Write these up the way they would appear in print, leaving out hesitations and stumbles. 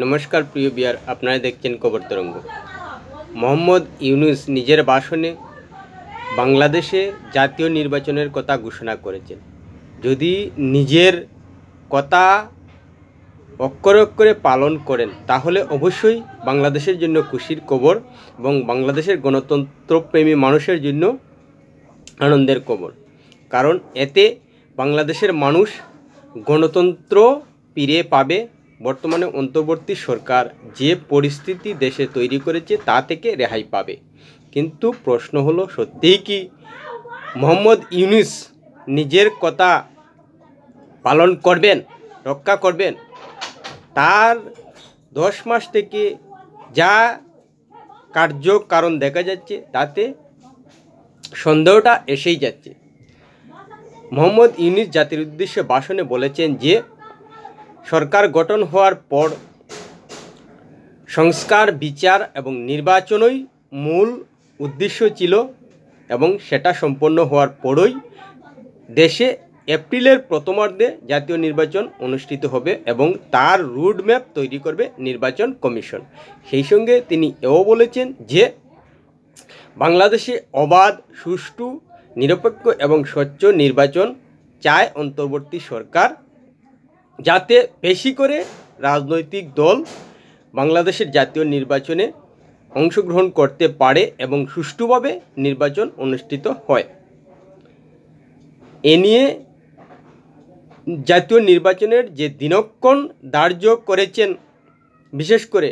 নমস্কার প্রিয় বিয়ার, আপনারা দেখছেন খবর তরঙ্গ। মোহাম্মদ ইউনূস নিজের ভাষণে বাংলাদেশে জাতীয় নির্বাচনের কথা ঘোষণা করেছেন। যদি নিজের কথা অক্ষরে অক্ষরে পালন করেন তাহলে অবশ্যই বাংলাদেশের জন্য খুশির খবর এবং বাংলাদেশের গণতন্ত্রপ্রেমী মানুষের জন্য আনন্দের খবর। কারণ এতে বাংলাদেশের মানুষ গণতন্ত্র ফিরে পাবে। বর্তমানে অন্তর্বর্তী সরকার যে পরিস্থিতি দেশে তৈরি করেছে তা থেকে রেহাই পাবে। কিন্তু প্রশ্ন হলো, সত্যিই কি মোহাম্মদ ইউনূস নিজের কথা পালন করবেন, রক্ষা করবেন? তার 10 মাস থেকে যা কার্যকারণ দেখা যাচ্ছে তাতে সন্দেহটা এসেই যাচ্ছে। মোহাম্মদ ইউনূস জাতির উদ্দেশ্যে ভাষণে বলেছেন যে সরকার গঠন হওয়ার পর সংস্কার, বিচার এবং নির্বাচনই মূল উদ্দেশ্য ছিল এবং সেটা সম্পন্ন হওয়ার পরই দেশে এপ্রিলের প্রথমার্ধে জাতীয় নির্বাচন অনুষ্ঠিত হবে এবং তার রুটম্যাপ তৈরি করবে নির্বাচন কমিশন। সেই সঙ্গে তিনি এও বলেছেন যে বাংলাদেশে অবাধ, সুষ্ঠু, নিরপেক্ষ এবং স্বচ্ছ নির্বাচন চায় অন্তর্বর্তী সরকার, যাতে বেশি করে রাজনৈতিক দল বাংলাদেশের জাতীয় নির্বাচনে অংশগ্রহণ করতে পারে এবং সুষ্ঠুভাবে নির্বাচন অনুষ্ঠিত হয়। এ নিয়ে জাতীয় নির্বাচনের যে দিনক্ষণ ধার্য করেছেন, বিশেষ করে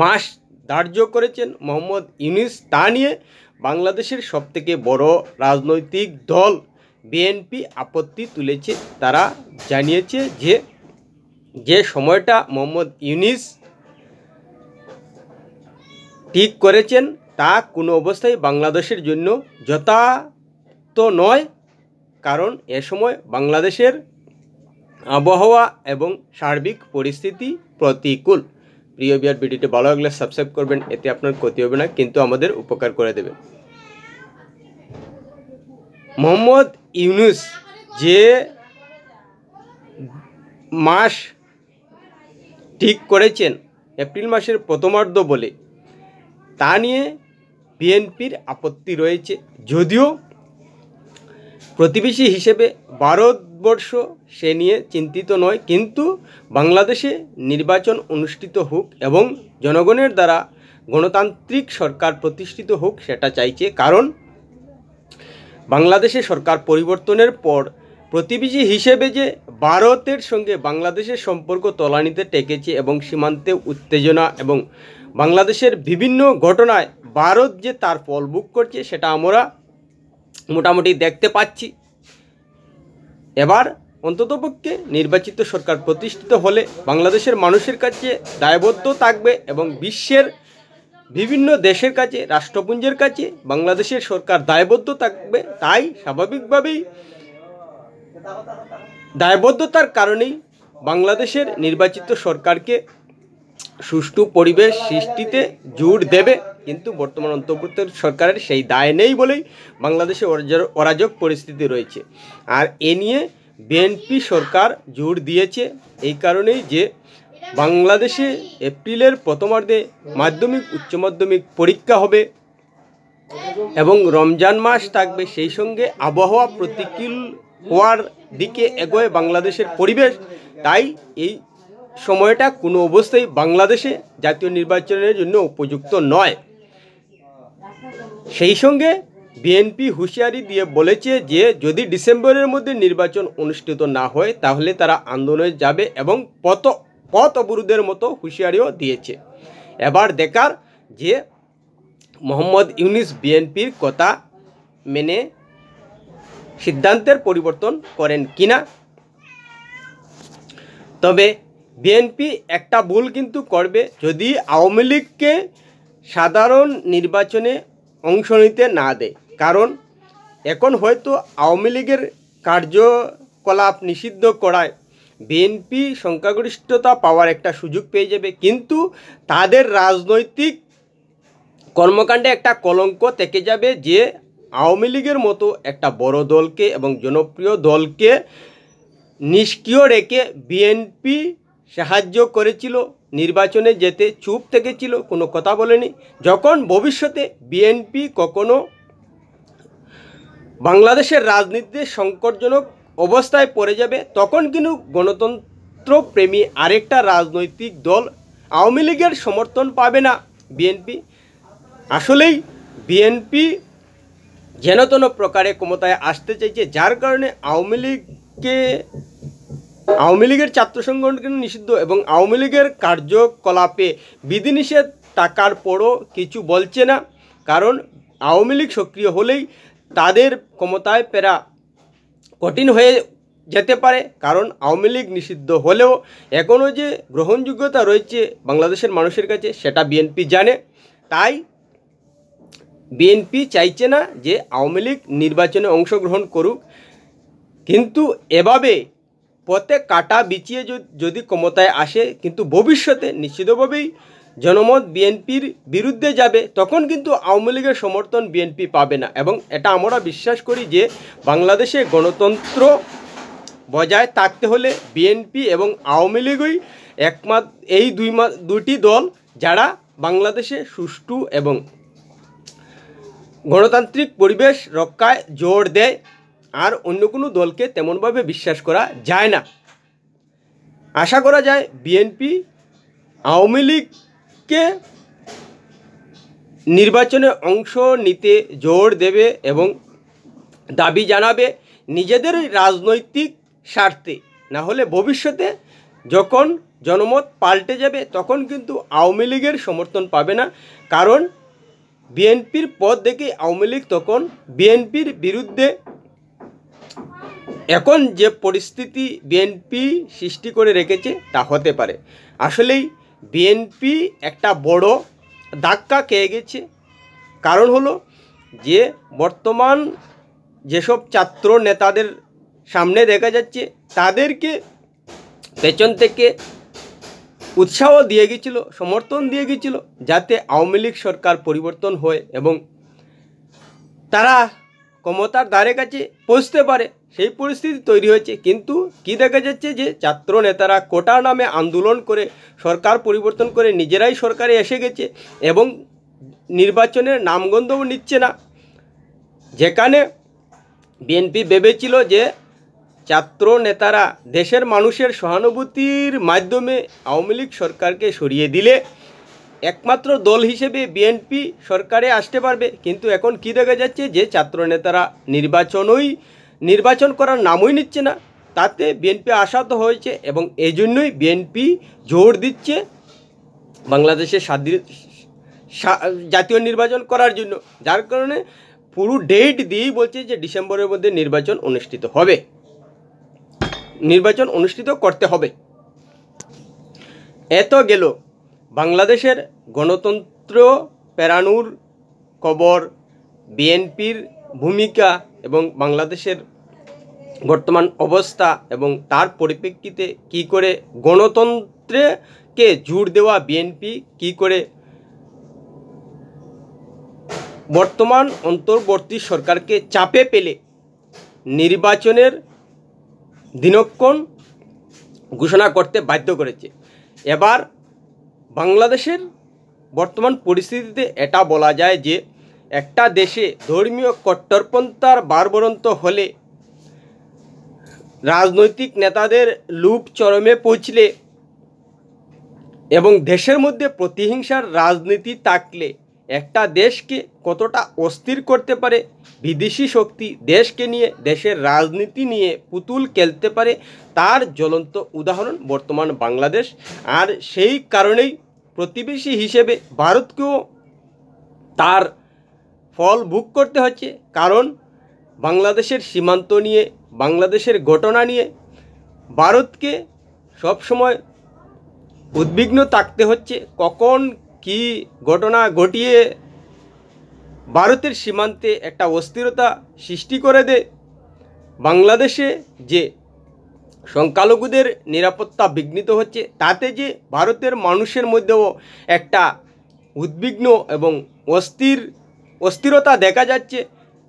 মাস ধার্য করেছেন মোহাম্মদ ইউনূস, তা নিয়ে বাংলাদেশের সবথেকে বড় রাজনৈতিক দল বিএনপি আপত্তি তুলেছে। তারা জানিয়েছে যে সময়টা মোহাম্মদ ইউনূস ঠিক করেছেন তা কোনো অবস্থায় বাংলাদেশের জন্য যথার্থ নয়। কারণ এ সময় বাংলাদেশের আবহাওয়া এবং সার্বিক পরিস্থিতি প্রতিকূল। প্রিয় বিয়ার, ভিডিওটি ভালো লাগলে সাবস্ক্রাইব করবেন, এতে আপনার ক্ষতি হবে না কিন্তু আমাদের উপকার করে দেবে। মোহাম্মদ ইউনূস যে মাস ঠিক করেছেন এপ্রিল মাসের প্রথমার্ধ বলে, তা নিয়ে বিএনপির আপত্তি রয়েছে। যদিও প্রতিবেশী হিসেবে ভারতবর্ষ সে নিয়ে চিন্তিত নয়, কিন্তু বাংলাদেশে নির্বাচন অনুষ্ঠিত হোক এবং জনগণের দ্বারা গণতান্ত্রিক সরকার প্রতিষ্ঠিত হোক সেটা চাইছে। কারণ বাংলাদেশে সরকার পরিবর্তনের পর প্রতিবেশী হিসেবে যে ভারতের সঙ্গে বাংলাদেশের সম্পর্ক তলানিতে টেকেছে এবং সীমান্তে উত্তেজনা এবং বাংলাদেশের বিভিন্ন ঘটনায় ভারত যে তার ফল ভোগ করছে সেটা আমরা মোটামুটি দেখতে পাচ্ছি। এবার অন্ততপক্ষে নির্বাচিত সরকার প্রতিষ্ঠিত হলে বাংলাদেশের মানুষের কাছে দায়বদ্ধ থাকবে এবং বিশ্বের বিভিন্ন দেশের কাছে, রাষ্ট্রপুঞ্জের কাছে বাংলাদেশের সরকার দায়বদ্ধ থাকবে। তাই স্বাভাবিকভাবেই দায়বদ্ধতার কারণেই বাংলাদেশের নির্বাচিত সরকারকে সুষ্ঠু পরিবেশ সৃষ্টিতে জোর দেবে। কিন্তু বর্তমান অন্তর্বর্তী সরকারের সেই দায় নেই বলেই বাংলাদেশে অরাজক পরিস্থিতি রয়েছে। আর এ নিয়ে বিএনপি সরকার জোর দিয়েছে এই কারণেই যে বাংলাদেশে এপ্রিলের প্রথমার্ধে মাধ্যমিক, উচ্চ মাধ্যমিক পরীক্ষা হবে এবং রমজান মাস থাকবে। সেই সঙ্গে আবহাওয়া প্রতিকূল হওয়ার দিকে এগোয় বাংলাদেশের পরিবেশ। তাই এই সময়টা কোনো অবস্থায় বাংলাদেশে জাতীয় নির্বাচনের জন্য উপযুক্ত নয়। সেই সঙ্গে বিএনপি হুঁশিয়ারি দিয়ে বলেছে যে যদি ডিসেম্বরের মধ্যে নির্বাচন অনুষ্ঠিত না হয় তাহলে তারা আন্দোলনে যাবে এবং পথ অবরোধের মতো হুঁশিয়ারিও দিয়েছে। এবার দেখার যে মোহাম্মদ ইউনূস বিএনপির কথা মেনে সিদ্ধান্তের পরিবর্তন করেন কিনা। তবে বিএনপি একটা ভুল কিন্তু করবে যদি আওয়ামী লীগকে সাধারণ নির্বাচনে অংশ নিতে না দেয়। কারণ এখন হয়তো আওয়ামী লীগের কার্যকলাপ নিষিদ্ধ করায় বিএনপি সংখ্যাগরিষ্ঠতা পাওয়ার একটা সুযোগ পেয়ে যাবে, কিন্তু তাদের রাজনৈতিক কর্মকাণ্ডে একটা কলঙ্ক থেকে যাবে যে আওয়ামী লীগের মতো একটা বড় দলকে এবং জনপ্রিয় দলকে নিষ্ক্রিয় রেখে বিএনপি সাহায্য করেছিল নির্বাচনে যেতে চুপ থেকেছিল, কোনো কথা বলেনি। যখন ভবিষ্যতে বিএনপি কখনো বাংলাদেশের রাজনীতিতে সংকটজনক অবস্থায় পড়ে যাবে, তখন কিন্তু গণতন্ত্রপ্রেমী আরেকটা রাজনৈতিক দল আওয়ামী লীগের সমর্থন পাবে না বিএনপি। আসলেই বিএনপি যেন তেন প্রকারে ক্ষমতায় আসতে চাইছে, যার কারণে আওয়ামী লীগের ছাত্র সংগঠন নিষিদ্ধ এবং আওয়ামী লীগের কার্যকলাপে বিধিনিষেধ থাকার পরও কিছু বলছে না। কারণ আওয়ামী লীগ সক্রিয় হলেই তাদের ক্ষমতায় ফেরা কঠিন হয়ে যেতে পারে। কারণ আওয়ামী লীগ নিষিদ্ধ হলেও এখনও যে গ্রহণযোগ্যতা রয়েছে বাংলাদেশের মানুষের কাছে, সেটা বিএনপি জানে। তাই বিএনপি চাইছে না যে আওয়ামী লীগ নির্বাচনে অংশগ্রহণ করুক। কিন্তু এভাবে পথে কাটা বিছিয়ে যদি ক্ষমতায় আসে, কিন্তু ভবিষ্যতে নিশ্চিতভাবেই জনমত বিএনপির বিরুদ্ধে যাবে, তখন কিন্তু আওয়ামী লীগের সমর্থন বিএনপি পাবে না। এবং এটা আমরা বিশ্বাস করি যে বাংলাদেশে গণতন্ত্র বজায় থাকতে হলে বিএনপি এবং আওয়ামী লীগই একমাত্র এই দুটি দল যারা বাংলাদেশে সুষ্ঠু এবং গণতান্ত্রিক পরিবেশ রক্ষায় জোর দেয়। আর অন্য কোনো দলকে তেমনভাবে বিশ্বাস করা যায় না। আশা করা যায় বিএনপি আওয়ামী লীগকে নির্বাচনে অংশ নিতে জোর দেবে এবং দাবি জানাবে নিজেদের রাজনৈতিক স্বার্থে। না হলে ভবিষ্যতে যখন জনমত পাল্টে যাবে, তখন কিন্তু আওয়ামী লীগের সমর্থন পাবে না। কারণ বিএনপির পদ দেখে আওয়ামী লীগ তখন বিএনপির বিরুদ্ধে এখন যে পরিস্থিতি বিএনপি সৃষ্টি করে রেখেছে তা হতে পারে। আসলেই বিএনপি একটা বড় ধাক্কা খেয়ে গেছে। কারণ হলো যে বর্তমান যেসব ছাত্র নেতাদের সামনে দেখা যাচ্ছে, তাদেরকে পেছন থেকে উৎসাহ দিয়ে গিয়েছিল, সমর্থন দিয়ে গিয়েছিল যাতে আওয়ামী লীগ সরকার পরিবর্তন হয় এবং তারা ক্ষমতার ধারে কাছে পৌঁছতে পারে, সেই পরিস্থিতি তৈরি হয়েছে। কিন্তু কি দেখা যাচ্ছে যে ছাত্র নেতারা কোটা নামে আন্দোলন করে সরকার পরিবর্তন করে নিজেরাই সরকারে এসে গেছে এবং নির্বাচনের নামগন্ধও নিচ্ছে না। যেখানে বিএনপি ভেবেছিল যে ছাত্র নেতারা দেশের মানুষের সহানুভূতির মাধ্যমে আওয়ামী লীগ সরকারকে সরিয়ে দিলে একমাত্র দল হিসেবে বিএনপি সরকারে আসতে পারবে। কিন্তু এখন কি দেখা যাচ্ছে যে ছাত্র নেতারা নির্বাচন করার নামই নিচ্ছে না। তাতে বিএনপি আশাহত হয়েছে এবং এই জন্যই বিএনপি জোর দিচ্ছে বাংলাদেশের জাতীয় নির্বাচন করার জন্য। যার কারণে পুরো ডেট দিয়েই বলছে যে ডিসেম্বরের মধ্যে নির্বাচন অনুষ্ঠিত করতে হবে। এত গেল বাংলাদেশের গণতন্ত্র ফেরানোর খবর, বিএনপির ভূমিকা এবং বাংলাদেশের বর্তমান অবস্থা এবং তার পরিপ্রেক্ষিতে কি করে গণতন্ত্রকে জোর দেওয়া বিএনপি কি করে বর্তমান অন্তর্বর্তী সরকারকে চাপে পেলে নির্বাচনের দিনক্ষণ ঘোষণা করতে বাধ্য করেছে। এবার বাংলাদেশের বর্তমান পরিস্থিতিতে এটা বলা যায় যে একটা দেশে ধর্মীয় কট্টরপন্থার বাড়বড়ন্ত হলে, রাজনৈতিক নেতাদের লুপ চরমে পৌঁছলে এবং দেশের মধ্যে প্রতিহিংসার রাজনীতি থাকলে একটা দেশকে কতটা অস্থির করতে পারে বিদেশি শক্তি, দেশকে নিয়ে দেশের রাজনীতি নিয়ে পুতুল খেলতে পারে, তার জ্বলন্ত উদাহরণ বর্তমান বাংলাদেশ। আর সেই কারণেই প্রতিবেশী হিসেবে ভারতকেও তার ফল ভোগ করতে হচ্ছে। কারণ বাংলাদেশের সীমান্ত নিয়ে, বাংলাদেশের ঘটনা নিয়ে ভারতকে সবসময় উদ্বিগ্ন থাকতে হচ্ছে। কখন কি ঘটনা ঘটিয়ে ভারতের সীমান্তে একটা অস্থিরতা সৃষ্টি করে দেয়। বাংলাদেশে যে সংখ্যালঘুদের নিরাপত্তা বিঘ্নিত হচ্ছে, তাতে যে ভারতের মানুষের মধ্যেও একটা উদ্বিগ্ন এবং অস্থিরতা দেখা যাচ্ছে,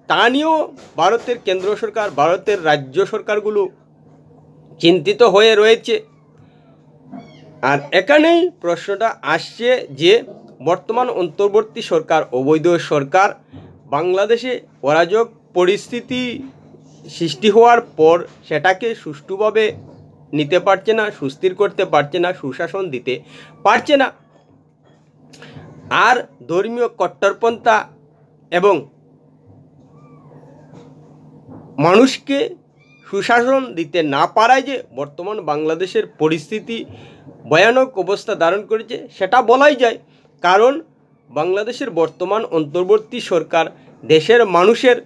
তা নিয়েও ভারতের কেন্দ্র সরকার, ভারতের রাজ্য সরকারগুলো চিন্তিত হয়ে রয়েছে। আর এখানেই প্রশ্নটা আসছে যে বর্তমান অন্তর্বর্তী সরকার অবৈধ সরকার বাংলাদেশে অরাজক পরিস্থিতি সৃষ্টি হওয়ার পর সেটাকে সুষ্ঠুভাবে নিতে পারছে না, সুস্থির করতে পারছে না, সুশাসন দিতে পারছে না। আর ধর্মীয় কট্টরপন্থা এবং মানুষকে সুশাসন দিতে না পারায় যে বর্তমান বাংলাদেশের পরিস্থিতি ভয়ানক অবস্থা ধারণ করেছে সেটা বলাই যায়। কারণ বাংলাদেশের বর্তমান অন্তর্বর্তী সরকার দেশের মানুষের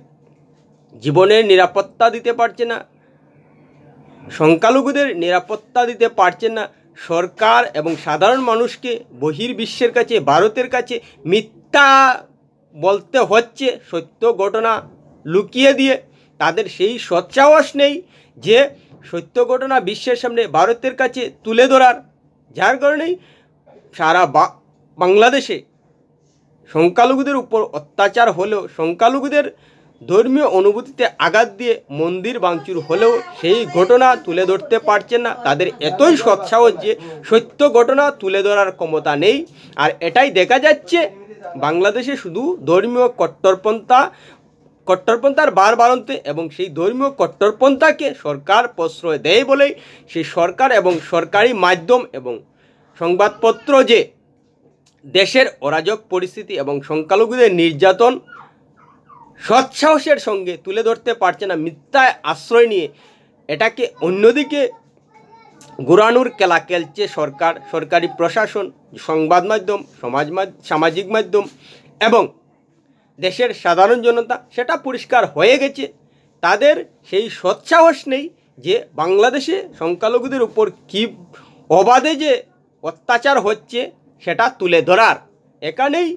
জীবনের নিরাপত্তা দিতে পারছে না, সংখ্যালঘুদের নিরাপত্তা দিতে পারছে না। সরকার এবং সাধারণ মানুষকে বহির্বিশ্বের কাছে, ভারতের কাছে মিথ্যা বলতে হচ্ছে, সত্য ঘটনা লুকিয়ে দিয়ে। তাদের সেই সৎসাহস নেই যে সত্য ঘটনা বিশ্বের সামনে ভারতের কাছে তুলে ধরার, যার কারণেই সারা বাংলাদেশে সংখ্যালঘুদের উপর অত্যাচার হলেও, সংখ্যালঘুদের ধর্মীয় অনুভূতিতে আঘাত দিয়ে মন্দির ভাঙচুর হলেও সেই ঘটনা তুলে ধরতে পারছেন না। তাদের এতই সৎসাহস যে সত্য ঘটনা তুলে ধরার ক্ষমতা নেই। আর এটাই দেখা যাচ্ছে বাংলাদেশে শুধু ধর্মীয় কট্টরপন্থার বারবারন্তে, এবং সেই ধর্মীয় কট্টরপন্থাকে সরকার প্রশ্রয় দেয় বলেই সেই সরকার এবং সরকারি মাধ্যম এবং সংবাদপত্র যে দেশের অরাজক পরিস্থিতি এবং সংখ্যালঘুদের নির্যাতন সৎসাহসের সঙ্গে তুলে ধরতে পারছে না, মিথ্যায় আশ্রয় নিয়ে এটাকে অন্যদিকে ঘোরানোর খেলা খেলছে সরকার, সরকারি প্রশাসন, সংবাদ মাধ্যম, সামাজিক মাধ্যম এবং দেশের সাধারণ জনতা। সেটা পরিষ্কার হয়ে গেছে তাদের সেই সৎসাহস নেই যে বাংলাদেশে সংখ্যালঘুদের উপর কী অবাধে যে অত্যাচার হচ্ছে সেটা তুলে ধরার। এখানেই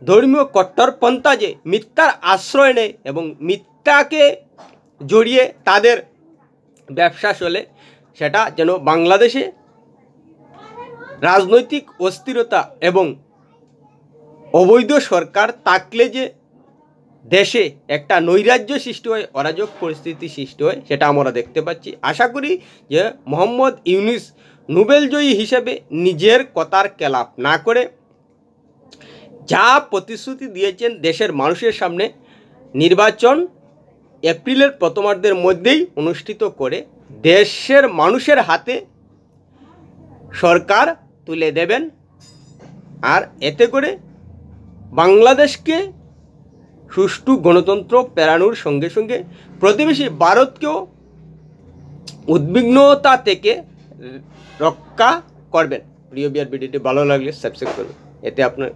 ধর্মীয় কট্টরপন্থা যে মিথ্যার আশ্রয় নেয় এবং মিথ্যাকে জড়িয়ে তাদের ব্যবসা চলে, সেটা যেন বাংলাদেশে রাজনৈতিক অস্থিরতা এবং অবৈধ সরকার থাকলে যে দেশে একটা নৈরাজ্য সৃষ্টি হয়, অরাজক পরিস্থিতি সৃষ্টি হয়, সেটা আমরা দেখতে পাচ্ছি। আশা করি যে মোহাম্মদ ইউনূস নোবেলজয়ী হিসেবে নিজের কথার খেলাপ না করে যা প্রতিশ্রুতি দিয়েছেন দেশের মানুষের সামনে, নির্বাচন এপ্রিলের প্রথমার্ধের মধ্যেই অনুষ্ঠিত করে দেশের মানুষের হাতে সরকার তুলে দেবেন। আর এতে করে বাংলাদেশকে সুষ্ঠু গণতন্ত্র ফেরানোর সঙ্গে সঙ্গে প্রতিবেশী ভারতকেও উদ্বিগ্নতা থেকে রক্ষা করবেন। প্রিয় বিয়ার ভিডিওটি ভালো লাগলে সাবস্ক্রাইব করবেন, এতে আপনার